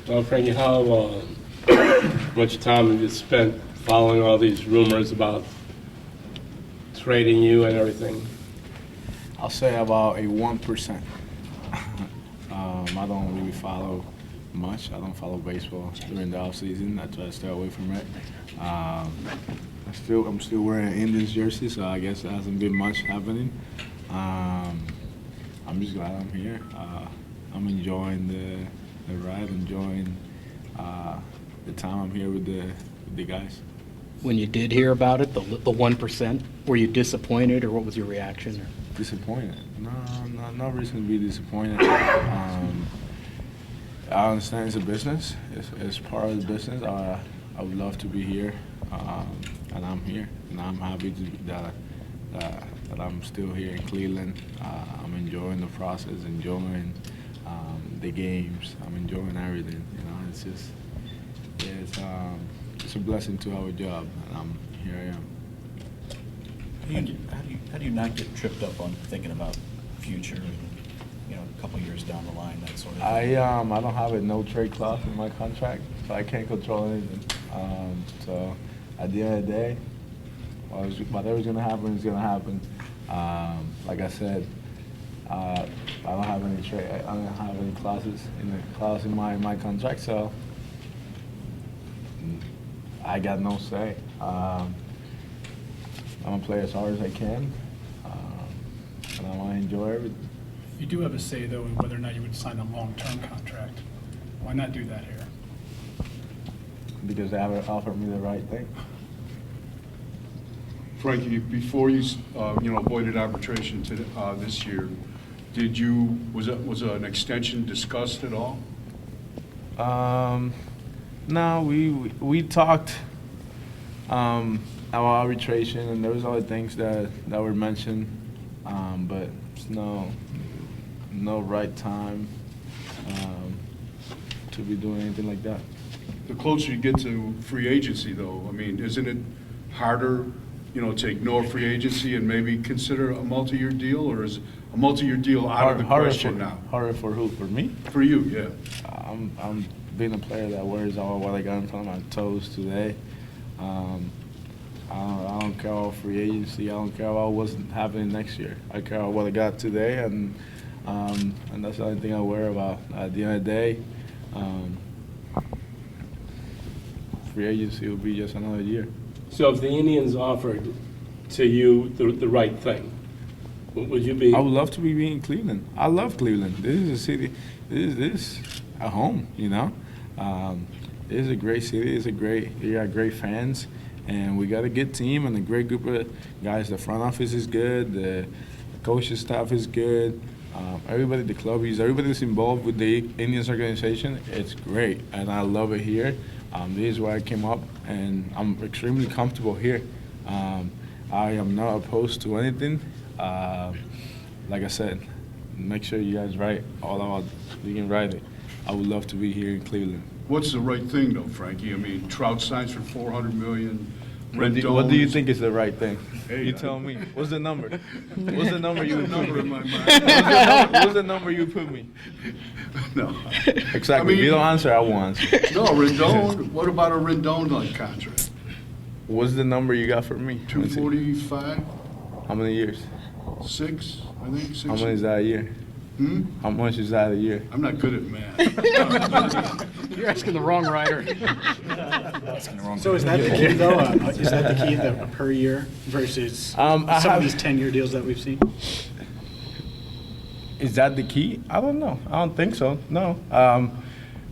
Well, Frankie, how much time have you spent following all these rumors about trading you and everything? I'll say about a 1%. I don't really follow much. I don't follow baseball during the off season. I try to stay away from it. I'm still wearing an Indians jersey, so I guess there hasn't been much happening. I'm just glad I'm here. I'm enjoying the ride, enjoying the time I'm here with the guys. When you did hear about it, the 1%, were you disappointed, or what was your reaction? Disappointed? No reason to be disappointed. I understand it's a business. It's part of the business. I would love to be here, and I'm here, and I'm happy that I'm still here in Cleveland. I'm enjoying the process, enjoying the games. I'm enjoying everything. You know, it's just it's a blessing to have a job, and here I am. How do you not get tripped up on thinking about future and, you know, a couple years down the line, that sort of thing? I don't have a no trade clause in my contract, so I can't control anything. So at the end of the day, whatever's gonna happen is gonna happen. Like I said, I don't have any trade. I don't have any clauses in my contract, so I got no say. I'm gonna play as hard as I can, and I want to enjoy everything. You do have a say, though, in whether or not you would sign a long-term contract. Why not do that here? Because they haven't offered me the right thing. Frankie, before you avoided arbitration this year, was an extension discussed at all? No, we talked about arbitration, and there was other things that were mentioned, but it's no right time to be doing anything like that. The closer you get to free agency, though, I mean, isn't it harder, to ignore free agency and maybe consider a multi-year deal, or is a multi-year deal out of the question now? Harder for who? For me? For you, yeah. I'm being a player that wears all what I got in front of my toes today. I don't care about free agency. I don't care about what's happening next year. I care about what I got today, and that's the only thing I worry about. At the end of the day, free agency will be just another year. So if the Indians offered to you the right thing, would you be? I would love to be in Cleveland. I love Cleveland. This is a city. This is a home. This is a great city. You got great fans, and we got a good team and a great group of guys. The front office is good. The coaching staff is good. Everybody, the club, everybody that's involved with the Indians organization. It's great, and I love it here. This is where I came up, and I'm extremely comfortable here. I am not opposed to anything. Like I said, make sure you guys write all about. You can write it. I would love to be here in Cleveland. What's the right thing, though, Frankie? I mean, Trout signs for $400 million. What do you think is the right thing? Hey, You tell me. What's the number? What's the number you would put number in me? my mind. What's the number you put me? No. Exactly. I mean, if you don't answer, I won't answer. No, Rendon. What about a Rendon contract? What's the number you got for me? 245, How many years? 6, I think. 6. How much is that a year? How much is that a year? I'm not good at math. You're asking the wrong writer. So is that the key, though? Is that the key, the per year versus some of these 10-year deals that we've seen? Is that the key? I don't know. I don't think so. No.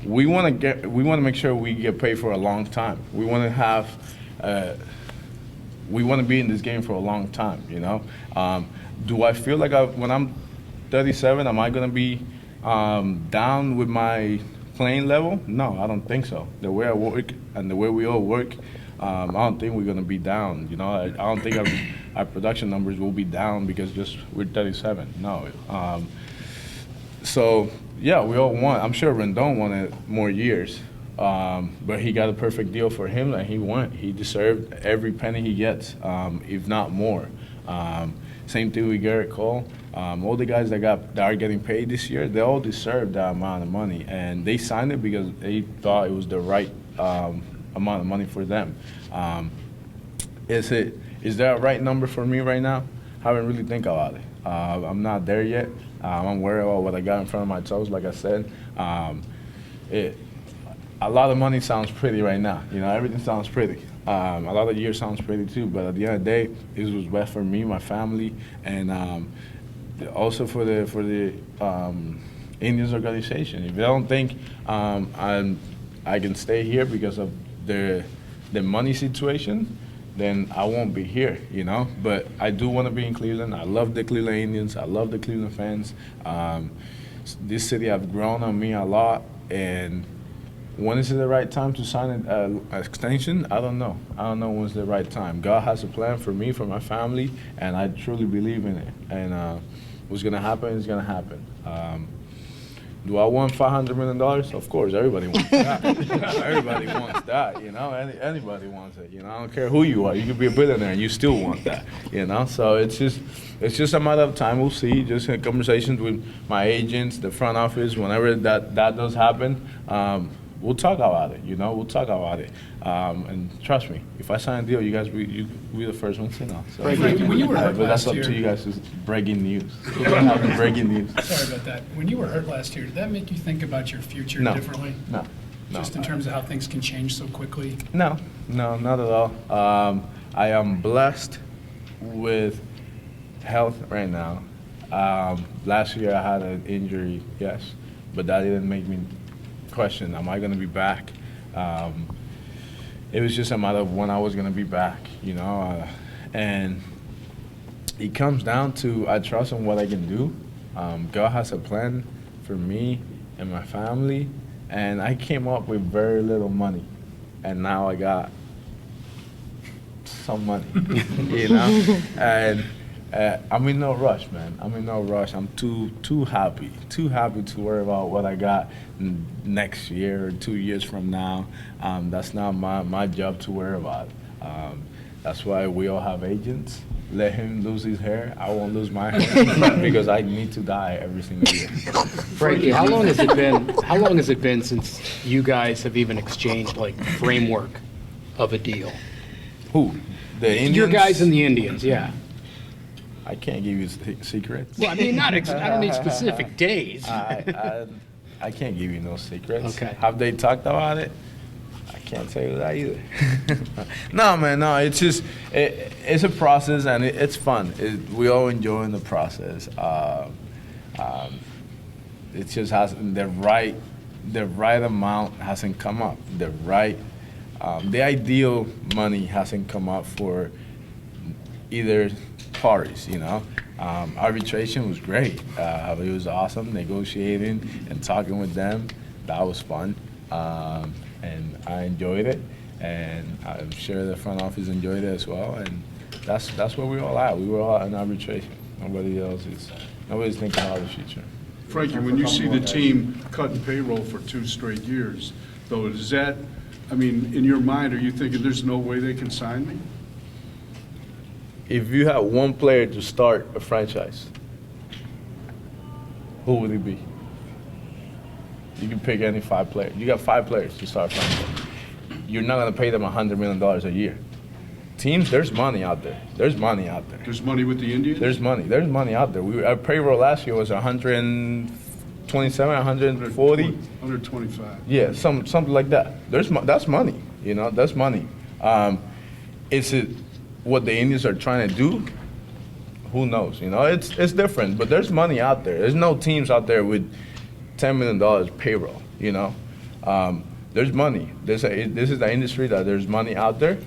We want to make sure we get paid for a long time. We want to have. We want to be in this game for a long time. Do I feel like when I'm 37, am I going to be down with my playing level? No, I don't think so. The way I work and the way we all work, I don't think we're going to be down. I don't think our production numbers will be down because just we're 37. No. So, yeah, we all want. I'm sure Rendon wanted more years, but he got a perfect deal for him, and he won. He deserved every penny he gets, if not more. Same thing with Garrett Cole. All the guys that are getting paid this year, they all deserve that amount of money, and they signed it because they thought it was the right amount of money for them. Is that a right number for me right now? Haven't really think about it. I'm not there yet. I'm worried about what I got in front of my toes. Like I said, a lot of money sounds pretty right now. You know, everything sounds pretty. A lot of years sounds pretty too. But at the end of the day, this was best for me, my family, and also for the Indians organization. If they don't think I can stay here because of the money situation, then I won't be here, you know. But I do want to be in Cleveland. I love the Cleveland Indians. I love the Cleveland fans. This city have grown on me a lot, and when is it the right time to sign an extension? I don't know. I don't know when's the right time. God has a plan for me, for my family, and I truly believe in it. And what's going to happen is going to happen. Do I want $500 million? Of course, everybody wants that. Everybody wants that, you know. Anybody wants it, you know. I don't care who you are. You could be a billionaire and you still want that, you know. So it's just a matter of time. We'll see. Just in conversations with my agents, the front office, whenever that does happen, we'll talk about it, you know. We'll talk about it. And trust me, if I sign a deal, you guys will be the first ones to know. So, When you were hurt but that's last up to year, you guys. It's breaking news. Breaking news. sorry about that. When you were hurt last year, did that make you think about your future No. differently? No. Just in terms of how things can change so quickly? No, not at all. I am blessed with health right now. Last year I had an injury, yes, but that didn't make me question, am I going to be back? It was just a matter of when I was going to be back, you know, and it comes down to I trust in what I can do. God has a plan for me and my family, and I came up with very little money, and now I got some money, you know, and I'm in no rush, man. I'm in no rush. I'm too happy to worry about what I got next year or 2 years from now. That's not my job to worry about. That's why we all have agents. Let him lose his hair. I won't lose my hair because I need to die every single year. Frankie, how long has it been since you guys have even exchanged like framework of a deal? Who? The Indians? Your guys and the Indians, yeah. I can't give you secrets. Well, I mean, I don't need specific days. I can't give you no secrets. Okay. Have they talked about it? I can't tell you that either. No, man, no. It's just it's a process and it's fun. We all enjoying the process. It just hasn't the right amount hasn't come up. The ideal money hasn't come up for either parties, you know. Arbitration was great. It was awesome negotiating and talking with them. That was fun, and I enjoyed it, and I'm sure the front office enjoyed it as well. And that's where we all at. We were all in arbitration. Nobody's thinking about the future. Frankie, when you see the team cutting payroll for 2 straight years, though, is that, I mean, in your mind, are you thinking there's no way they can sign me? If you had one player to start a franchise, who would it be? You can pick any 5 players. You got 5 players to start a franchise. You're not going to pay them $100 million a year. Teams, there's money out there. There's money out there. There's money with the Indians? There's money out there. Our payroll last year was 127, 140. 125. Yeah, something like that. That's money. You know, that's money. Is it what the Indians are trying to do? Who knows? You know, it's different. But there's money out there. There's no teams out there with $10 million payroll. You know, there's money. This is the industry that there's money out there.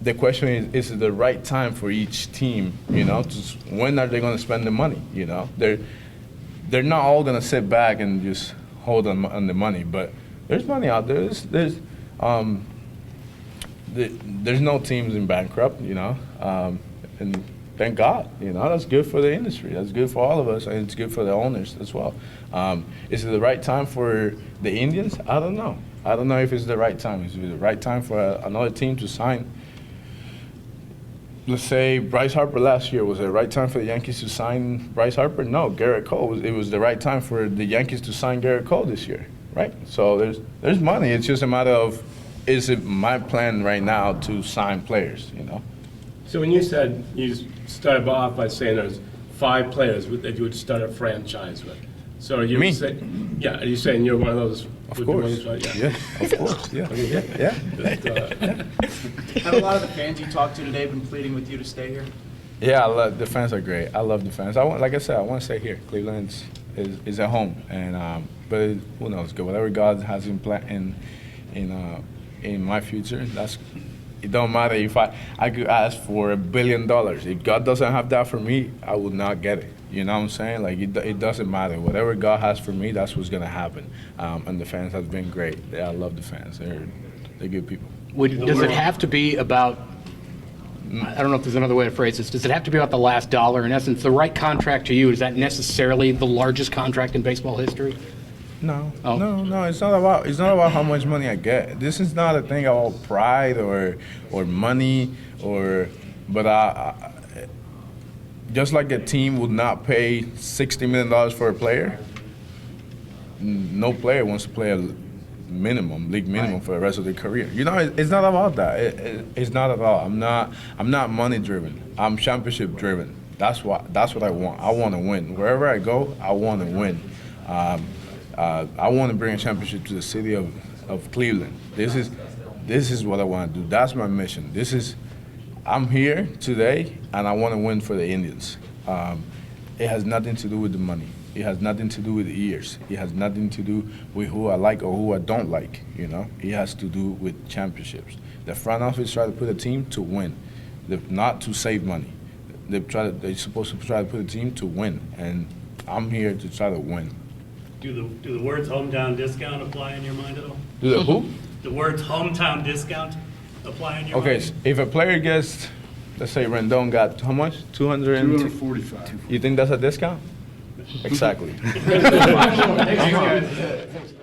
The question is it the right time for each team? You know, when are they going to spend the money? You know, they're not all going to sit back and just hold on the money. But there's money out there. There's no teams in bankrupt. You know, and thank God. You know, that's good for the industry. That's good for all of us, and it's good for the owners as well. Is it the right time for the Indians? I don't know. I don't know if it's the right time. Is it the right time for another team to sign let's say Bryce Harper last year, was it the right time for the Yankees to sign Bryce Harper? No, Garrett Cole. It was the right time for the Yankees to sign Garrett Cole this year, right? So there's money. It's just a matter of, is it my plan right now to sign players, you know? So when you said, you started off by saying there's 5 players that you would start a franchise with. So are you Me? Yeah, are you saying you're one of those? Of course. Yeah, of course. Yeah. Yeah. Have a lot of the fans you talked to today been pleading with you to stay here? Yeah, the fans are great. I love the fans. Like I said, I want to stay here. Cleveland is at home, and but who knows? Whatever God has in my future, it don't matter if I could ask for $1 billion. If God doesn't have that for me, I would not get it. You know what I'm saying? Like it doesn't matter. Whatever God has for me, that's what's gonna happen. And the fans have been great. I love the fans. They're good people. Does it have to be about, I don't know if there's another way to phrase this, does it have to be about the last dollar? In essence, the right contract to you, is that necessarily the largest contract in baseball history? No, Oh. no. It's not about how much money I get. This is not a thing about pride or money but I just like a team would not pay $60 million for a player. No player wants to play a league minimum for the rest of their career. You know, it's not about that. It's not at all. I'm not money driven. I'm championship driven. That's what I want. I want to win. Wherever I go, I want to win. I want to bring a championship to the city of Cleveland. This is what I want to do. That's my mission. I'm here today, and I want to win for the Indians. It has nothing to do with the money. It has nothing to do with the years. It has nothing to do with who I like or who I don't like. You know, it has to do with championships. The front office try to put a team to win, not to save money. They're supposed to try to put a team to win, and I'm here to try to win. Do the words hometown discount apply in your mind at all? Do the who? The words hometown discount apply in your Okay, mind? so if a player gets, let's say Rendon got how much? 245. You think that's a discount? Exactly. Thanks, guys.